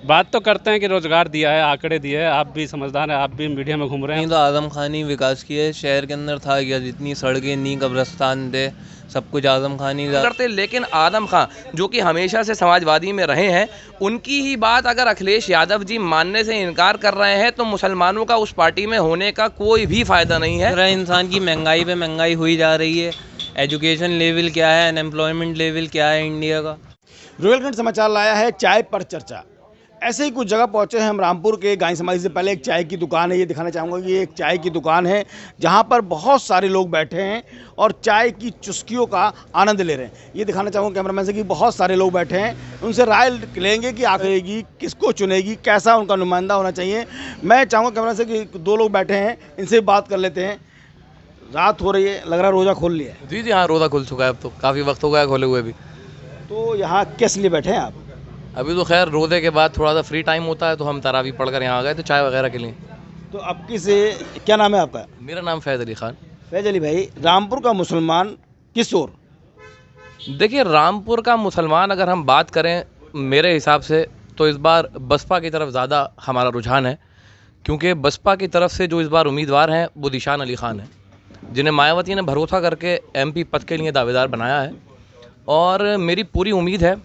बात तो करते हैं कि रोजगार दिया है, आंकड़े दिए हैं, आप भी समझदार हैं, आप भी मीडिया में घूम रहे हैं। नहीं तो आजम खान ही विकास किए, शहर के अंदर था क्या, जितनी सड़कें नी कब्रिस्तान थे, सब कुछ आजम खान ही करते। लेकिन आदम खान जो कि हमेशा से समाजवादी में रहे हैं, उनकी ही बात अगर अखिलेश यादव जी मानने से इनकार कर रहे हैं तो मुसलमानों का उस पार्टी में होने का कोई भी फायदा नहीं है। हर इंसान की महंगाई पे महंगाई हुई जा रही है। एजुकेशन लेवल क्या है, अनएम्प्लॉयमेंट लेवल क्या है इंडिया का। रोहिलखंड समाचार लाया है चाय पर चर्चा। ऐसे ही कुछ जगह पहुंचे हैं हम रामपुर के। गाय समाधि से पहले एक चाय की दुकान है, ये दिखाना चाहूँगा कि ये एक चाय की दुकान है जहां पर बहुत सारे लोग बैठे हैं और चाय की चुस्कियों का आनंद ले रहे हैं। ये दिखाना चाहूँगा कैमरामैन से कि बहुत सारे लोग बैठे हैं, उनसे राय लेंगे कि आखिरेगी किसको चुनेगी, कैसा उनका नुमाइंदा होना चाहिए। मैं चाहूँगा कैमरा से कि दो लोग बैठे हैं, इनसे बात कर लेते हैं। रात हो रही है, लग रहा है रोज़ा खोल लिया है। जी जी हाँ, रोज़ा खुल चुका है, अब तो काफ़ी वक्त हो गया खोले हुए भी। तो यहाँ किस लिए बैठे हैं आप? अभी तो खैर रोज़े के बाद थोड़ा सा फ्री टाइम होता है तो हम तरावी पढ़कर यहाँ आ गए तो चाय वगैरह के लिए। तो अब किसे, क्या नाम है आपका? मेरा नाम फैज़ अली खान। फैज अली भाई, रामपुर का मुसलमान किस ओर? देखिए, रामपुर का मुसलमान अगर हम बात करें मेरे हिसाब से तो इस बार बसपा की तरफ ज़्यादा हमारा रुझान है, क्योंकि बसपा की तरफ से जो इस बार उम्मीदवार हैं वो ज़ीशान अली खान हैं, जिन्हें मायावती ने भरोसा करके एमपी पद के लिए दावेदार बनाया है। और मेरी पूरी उम्मीद है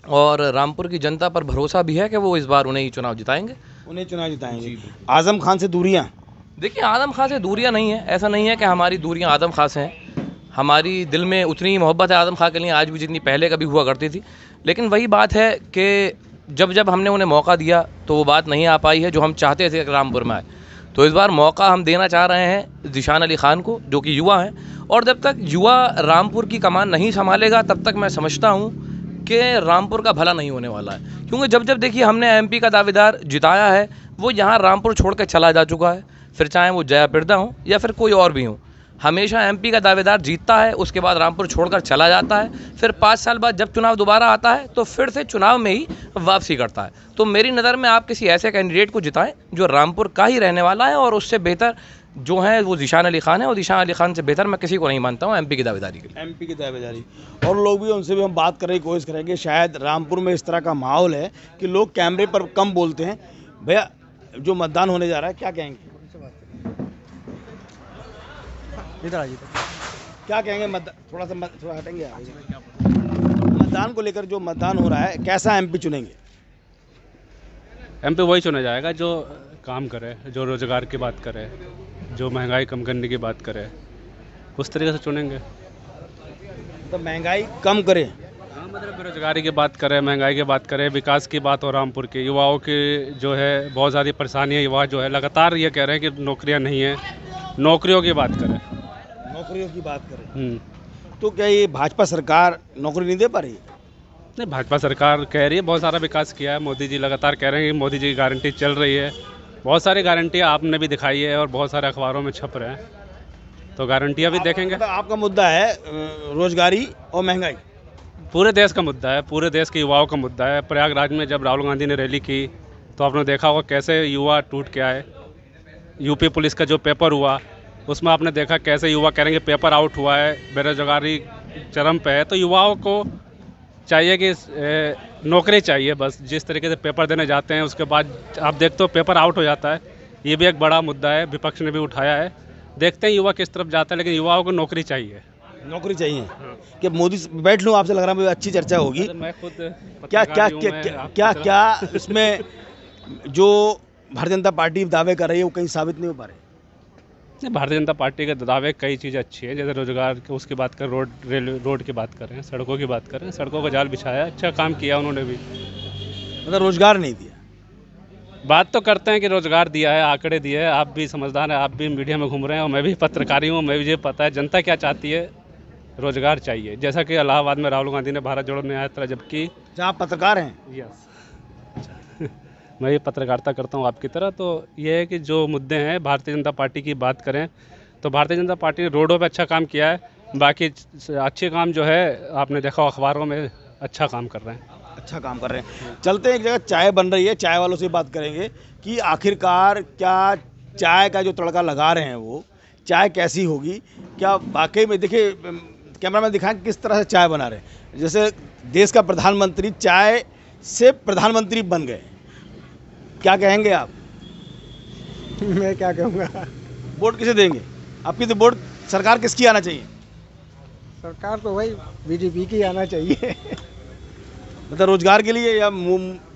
और रामपुर की जनता पर भरोसा भी है कि वो इस बार उन्हें ही चुनाव जिताएंगे। उन्हें चुनाव जिताएंगे। आजम खान से दूरियां? देखिए, आदम खान से दूरियां नहीं है, ऐसा नहीं है कि हमारी दूरियां आदम खान से हैं। हमारी दिल में उतनी ही मोहब्बत है आदम खान के लिए आज भी जितनी पहले कभी हुआ करती थी। लेकिन वही बात है कि जब जब हमने उन्हें मौका दिया तो वो बात नहीं आ पाई है जो हम चाहते थे कि रामपुर में आए। तो इस बार मौका हम देना चाह रहे हैं ज़ीशान अली खान को, जो कि युवा हैं। और जब तक युवा रामपुर की कमान नहीं संभालेगा तब तक मैं समझता हूँ कि रामपुर का भला नहीं होने वाला है। क्योंकि जब जब देखिए हमने एमपी का दावेदार जिताया है वो यहाँ रामपुर छोड़ कर चला जा चुका है, फिर चाहे वो जयाप्रदा हो या फिर कोई और भी हो। हमेशा एमपी का दावेदार जीतता है, उसके बाद रामपुर छोड़कर चला जाता है, फिर 5 साल बाद जब चुनाव दोबारा आता है तो फिर से चुनाव में ही वापसी करता है। तो मेरी नज़र में आप किसी ऐसे कैंडिडेट को जिताएं जो रामपुर का ही रहने वाला है, और उससे बेहतर जो है वो ज़ीशान अली खान है, और ज़ीशान अली खान से बेहतर मैं किसी को नहीं मानता हूँ एमपी की दावेदारी के लिए। एमपी की दावेदारी और लोग भी, उनसे भी हम बात करने की कोशिश करेंगे। शायद रामपुर में इस तरह का माहौल है कि लोग कैमरे पर कम बोलते हैं। भैया, जो मतदान होने जा रहा है क्या कहेंगे? इधर आइए। क्या कहेंगे? थोड़ा हटेंगे आप। मतदान को लेकर जो मतदान हो रहा है, कैसा एमपी चुनेंगे? एमपी वही चुना जाएगा जो काम करे, जो रोजगार की बात करे, जो महंगाई कम करने की बात करे, उस तरीके से चुनेंगे। तो महंगाई कम करें? हाँ, मतलब बेरोजगारी की बात करें, महंगाई की बात करें, विकास की बात हो रामपुर के युवाओं की जो है बहुत ज़्यादा परेशानी है। युवा जो है लगातार ये कह रहे हैं कि नौकरियां नहीं है, नौकरियों की बात करें। नौकरियों की बात करें तो क्या ये भाजपा सरकार नौकरी नहीं दे पा रही है? नहीं, भाजपा सरकार कह रही है बहुत सारा विकास किया है। मोदी जी लगातार कह रहे हैं कि मोदी जी की गारंटी चल रही है। बहुत सारी गारंटियाँ आपने भी दिखाई है और बहुत सारे अखबारों में छप रहे हैं, तो गारंटियाँ भी देखेंगे। तो आपका मुद्दा है रोजगारी और महंगाई? पूरे देश का मुद्दा है, पूरे देश के युवाओं का मुद्दा है। प्रयागराज में जब राहुल गांधी ने रैली की तो आपने देखा होगा कैसे युवा टूट के आए। यूपी पुलिस का जो पेपर हुआ उसमें आपने देखा कैसे युवा कह रहे हैं कि पेपर आउट हुआ है, बेरोजगारी चरम पे है। तो युवाओं को चाहिए कि नौकरी चाहिए बस। जिस तरीके से पेपर देने जाते हैं उसके बाद आप देखते हो पेपर आउट हो जाता है। ये भी एक बड़ा मुद्दा है, विपक्ष ने भी उठाया है। देखते हैं युवा किस तरफ जाता है, लेकिन युवाओं को नौकरी चाहिए। नौकरी चाहिए। कि मोदी बैठ लूँ आपसे, लग रहा है मुझे अच्छी चर्चा होगी। मैं खुद क्या क्या क्या क्या इसमें जो भारतीय जनता पार्टी दावे कर रही है वो कहीं साबित नहीं हो पा रहे? भारतीय जनता पार्टी के दावे कई चीज़ें अच्छी है, जैसे रोजगार की उसकी बात करें, रोड की बात करें, सड़कों की बात करें, सड़कों का जाल बिछाया, अच्छा काम किया उन्होंने भी। मतलब रोजगार नहीं दिया? बात तो करते हैं कि रोजगार दिया है, आंकड़े दिए हैं, आप भी समझदार हैं, आप भी मीडिया में घूम रहे हैं और मैं भी पत्रकारी हूँ, मैं भी ये पता है जनता क्या चाहती है। रोजगार चाहिए, जैसा कि इलाहाबाद में राहुल गांधी ने भारत जोड़ो न्याय यात्रा जब की। आप पत्रकार हैं? यस मैं ये पत्रकारिता करता हूँ आपकी तरह। तो ये है कि जो मुद्दे हैं भारतीय जनता पार्टी की बात करें तो भारतीय जनता पार्टी ने रोडों पे अच्छा काम किया है। बाकी अच्छे काम जो है आपने देखा अखबारों में अच्छा काम कर रहे हैं। अच्छा काम कर रहे हैं। चलते हैं, एक जगह चाय बन रही है, चाय वालों से बात करेंगे कि आखिरकार क्या चाय का जो तड़का लगा रहे हैं वो चाय कैसी होगी। क्या वाकई में, देखिए कैमरा में दिखाएं किस तरह से चाय बना रहे हैं। जैसे देश का प्रधानमंत्री चाय से प्रधानमंत्री बन गए, क्या कहेंगे आप? मैं क्या कहूँगा। वोट किसे देंगे? आपकी तो वोट सरकार किसकी आना चाहिए? सरकार तो भाई बीजेपी की आना चाहिए। मतलब रोजगार के लिए या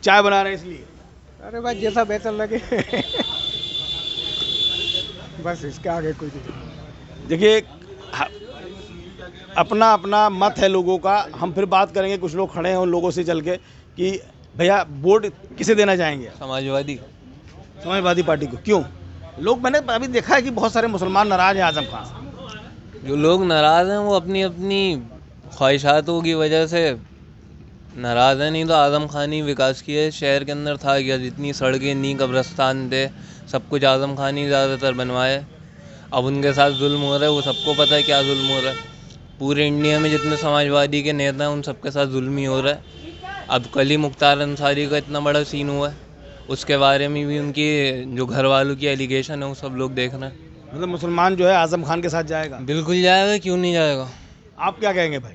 चाय बना रहे हैं इसलिए? अरे भाई जैसा बेहतर लगे। बस इसके आगे कुछ नहीं। देखिए, अपना अपना मत है लोगों का। हम फिर बात करेंगे, कुछ लोग खड़े हैं उन लोगों से चल के कि भैया वोट किसे देना चाहेंगे? समाजवादी। समाजवादी पार्टी को। क्यों? लोग, मैंने अभी देखा है कि बहुत सारे मुसलमान नाराज हैं आजम खान से। जो लोग नाराज़ हैं वो अपनी अपनी ख्वाहिशातों की वजह से नाराज़ हैं, नहीं तो आज़म खान ही विकास किया है शहर के अंदर। था क्या, जितनी सड़कें नी कब्रस्तान थे, सब कुछ आज़म खान ही ज़्यादातर बनवाए। अब उनके साथ जुल्म हो रहा है, वो सबको पता है क्या जुल्म हो रहा है। पूरे इंडिया में जितने समाजवादी के नेता हैं उन सबके साथ जुल्म ही हो रहा है। अब कल ही मुख्तार अंसारी का इतना बड़ा सीन हुआ है, उसके बारे में भी उनकी जो घर वालों की एलिगेशन है वो सब लोग देख रहे हैं। मतलब मुसलमान जो है आजम खान के साथ जाएगा? बिल्कुल जाएगा, क्यों नहीं जाएगा। आप क्या कहेंगे भाई?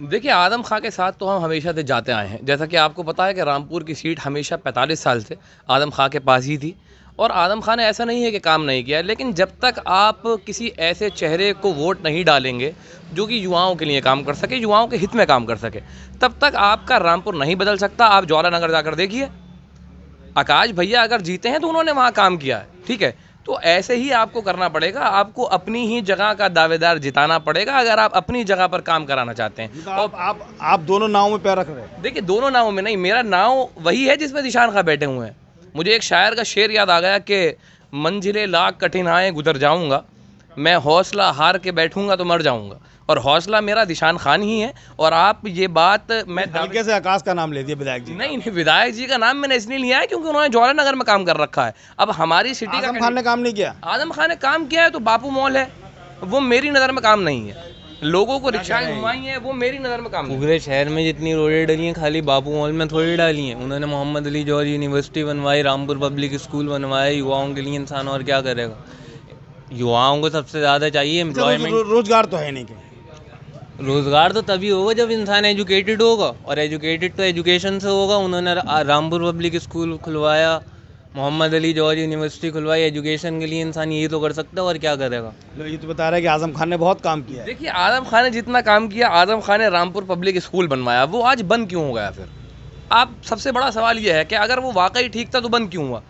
देखिए, आदम खां के साथ तो हम हमेशा से जाते आए हैं। जैसा कि आपको पता है कि रामपुर की सीट हमेशा 45 साल से आदम खां के पास ही थी, और आदम खां ने ऐसा नहीं है कि काम नहीं किया। लेकिन जब तक आप किसी ऐसे चेहरे को वोट नहीं डालेंगे जो कि युवाओं के लिए काम कर सके, युवाओं के हित में काम कर सके, तब तक आपका रामपुर नहीं बदल सकता। आप ज्वाला नगर जाकर देखिए, आकाश भैया अगर जीते हैं तो उन्होंने वहाँ काम किया है, ठीक है। तो ऐसे ही आपको करना पड़ेगा, आपको अपनी ही जगह का दावेदार जिताना पड़ेगा अगर आप अपनी जगह पर काम कराना चाहते हैं। तो आप दोनों नाव में पैर रख रहे हैं? देखिए, दोनों नावों में नहीं, मेरा नाव वही है जिसमें निशान खां बैठे हुए हैं। मुझे एक शायर का शेर याद आ गया कि मंजिले लाख कठिनाएं गुजर जाऊंगा, मैं हौसला हार के बैठूंगा तो मर जाऊंगा। और हौसला मेरा निशान खान ही है। और आप ये बात मैं हल्के से आकाश का नाम ले दिया विधायक जी। नहीं, विधायक जी का नाम मैंने इसलिए लिया है क्योंकि उन्होंने ज्वाला नगर में काम कर रखा है। अब हमारी सिटी का आजम खान ने काम नहीं किया? आजम खान ने काम किया है तो बापू मॉल है, वो मेरी नज़र में काम नहीं है। लोगों को रिक्शाएं घुमाई हैं, वो मेरी नज़र में काम नहीं है। पूरे शहर में जितनी रोडें डली हैं खाली बापू मॉल में थोड़ी डाली हैं। उन्होंने मोहम्मद अली जौहरी यूनिवर्सिटी बनवाई, रामपुर पब्लिक स्कूल बनवाया, युवाओं के लिए। इंसान और क्या करेगा? युवाओं को सबसे ज़्यादा चाहिए एम्प्लॉयमेंट। रोजगार तो है नहीं क्या? रोज़गार तो तभी होगा जब इंसान एजुकेटेड होगा, और एजुकेटेड तो एजुकेशन से होगा। उन्होंने रामपुर पब्लिक स्कूल खुलवाया, मोहम्मद अली जौहरी यूनिवर्सिटी खुलवाई। एजुकेशन के लिए इंसान यही तो कर सकता है, और क्या करेगा। ये तो बता रहा है कि आजम खान ने बहुत काम किया है। देखिए, आजम खान ने जितना काम किया, आजम खान ने रामपुर पब्लिक स्कूल बनवाया, वो आज बंद क्यों हो गया? फिर आप सबसे बड़ा सवाल ये है कि अगर वो वाकई ठीक था तो बंद क्यों हुआ?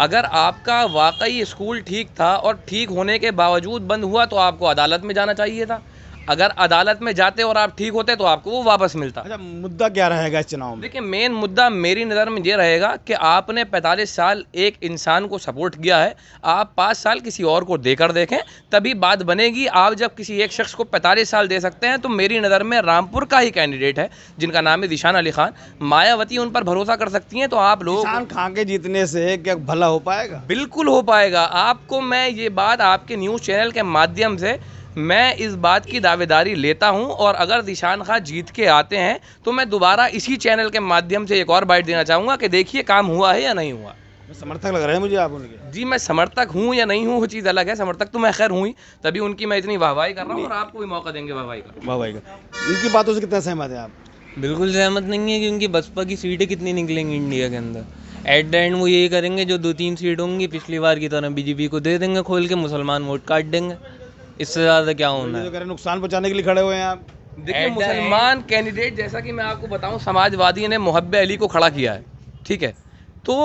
अगर आपका वाकई स्कूल ठीक था और ठीक होने के बावजूद बंद हुआ तो आपको अदालत में जाना चाहिए था। अगर अदालत में जाते और आप ठीक होते तो आपको वो वापस मिलता। अच्छा, मुद्दा क्या रहेगा इस चुनाव में? देखिए, मेन मुद्दा मेरी नज़र में ये रहेगा कि आपने 45 साल एक इंसान को सपोर्ट किया है, आप 5 साल किसी और को देकर देखें, तभी बात बनेगी। आप जब किसी एक शख्स को 45 साल दे सकते हैं तो मेरी नज़र में रामपुर का ही कैंडिडेट है जिनका नाम है ज़ीशान अली खान, मायावती उन पर भरोसा कर सकती हैं। तो आप लोग ज़ीशान खान के जीतने से क्या भला हो पाएगा? बिल्कुल हो पाएगा। आपको मैं ये बात आपके न्यूज़ चैनल के माध्यम से मैं इस बात की दावेदारी लेता हूं, और अगर ज़ीशान खान जीत के आते हैं तो मैं दोबारा इसी चैनल के माध्यम से एक और बाइट देना चाहूँगा कि देखिए काम हुआ है या नहीं हुआ। समर्थक लग रहे हैं मुझे आप उनके। जी, मैं समर्थक हूँ या नहीं हूँ वो चीज़ अलग है, समर्थक तो मैं खैर हूँ ही, तभी उनकी मैं इतनी वाहवाही कर रहा हूँ, और आपको भी मौका देंगे वाहवाही का। वाह भाई का। इनकी बातों से कितना सहमत है आप? बिल्कुल सहमत नहीं है, क्योंकि बसपा की सीटें कितनी निकलेंगी इंडिया के अंदर। एट द एंड वो यही करेंगे, जो 2-3 सीट होंगी पिछली बार की तरह बीजेपी को दे देंगे खोल के, मुसलमान वोट काट देंगे। इससे ज़्यादा क्या होना है? नुकसान पहुंचाने के लिए खड़े हुए हैं आप। देखिए, मुसलमान कैंडिडेट, जैसा कि मैं आपको बताऊं, समाजवादी ने मोहब्बे अली को खड़ा किया है, ठीक है, तो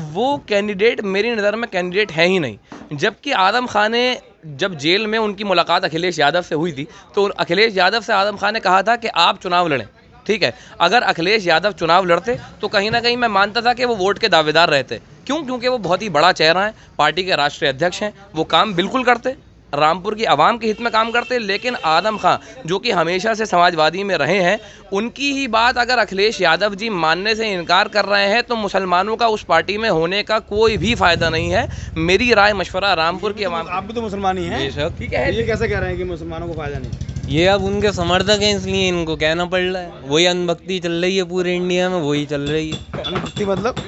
वो कैंडिडेट मेरी नज़र में कैंडिडेट है ही नहीं। जबकि आदम खान ने जब जेल में उनकी मुलाकात अखिलेश यादव से हुई थी तो अखिलेश यादव से आदम खान ने कहा था कि आप चुनाव लड़ें, ठीक है। अगर अखिलेश यादव चुनाव लड़ते तो कहीं ना कहीं मैं मानता था कि वो वोट के दावेदार रहते। क्यों? क्योंकि वो बहुत ही बड़ा चेहरा है, पार्टी के राष्ट्रीय अध्यक्ष हैं, वो काम बिल्कुल करते, रामपुर की आवाम के हित में काम करते। लेकिन आदम खां जो कि हमेशा से समाजवादी में रहे हैं, उनकी ही बात अगर अखिलेश यादव जी मानने से इनकार कर रहे हैं तो मुसलमानों का उस पार्टी में होने का कोई भी फ़ायदा नहीं है। मेरी राय मशवरा रामपुर की आवाम। आप भी तो मुसलमान ही हैं, ठीक है, ये कैसे कह रहे हैं कि मुसलमानों को फ़ायदा नहीं? ये अब उनके समर्थक हैं इसलिए इनको कहना पड़ रहा है। वही अनभक्ति चल रही है पूरे इंडिया में, वही चल रही है। अनभक्ति मतलब?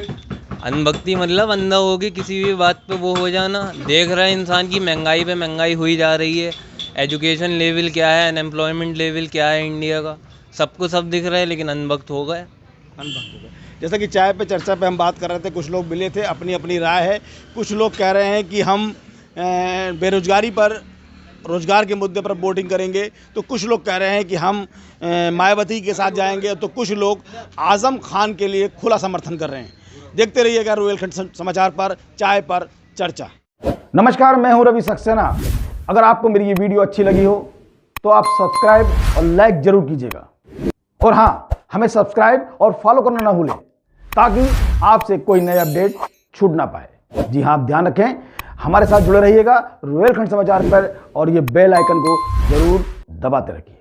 अनभक्ति मतलब अंधा होगी किसी भी बात पे वो हो जाना। देख रहा है इंसान की महंगाई पे महंगाई हुई जा रही है, एजुकेशन लेवल क्या है, अनएम्प्लॉयमेंट लेवल क्या है इंडिया का, सबको सब दिख रहा है, लेकिन अनभक्त हो गए। अनभक्त हो गए। जैसा कि चाय पे चर्चा पे हम बात कर रहे थे, कुछ लोग मिले थे, अपनी अपनी राय है। कुछ लोग कह रहे हैं कि हम बेरोजगारी पर, रोजगार के मुद्दे पर वोटिंग करेंगे, तो कुछ लोग कह रहे हैं कि हम मायावती के साथ जाएंगे, तो कुछ लोग आजम खान के लिए खुला समर्थन कर रहे हैं। देखते रहिएगा रोहिलखंड समाचार पर चाय पर चर्चा। नमस्कार, मैं हूं रवि सक्सेना। अगर आपको मेरी ये वीडियो अच्छी लगी हो तो आप सब्सक्राइब और लाइक जरूर कीजिएगा, और हाँ, हमें सब्सक्राइब और फॉलो करना ना भूलें ताकि आपसे कोई नया अपडेट छूट ना पाए। जी हाँ, आप ध्यान रखें, हमारे साथ जुड़े रहिएगा रोहिलखंड समाचार पर, और ये बेल आइकन को जरूर दबाते रखिए।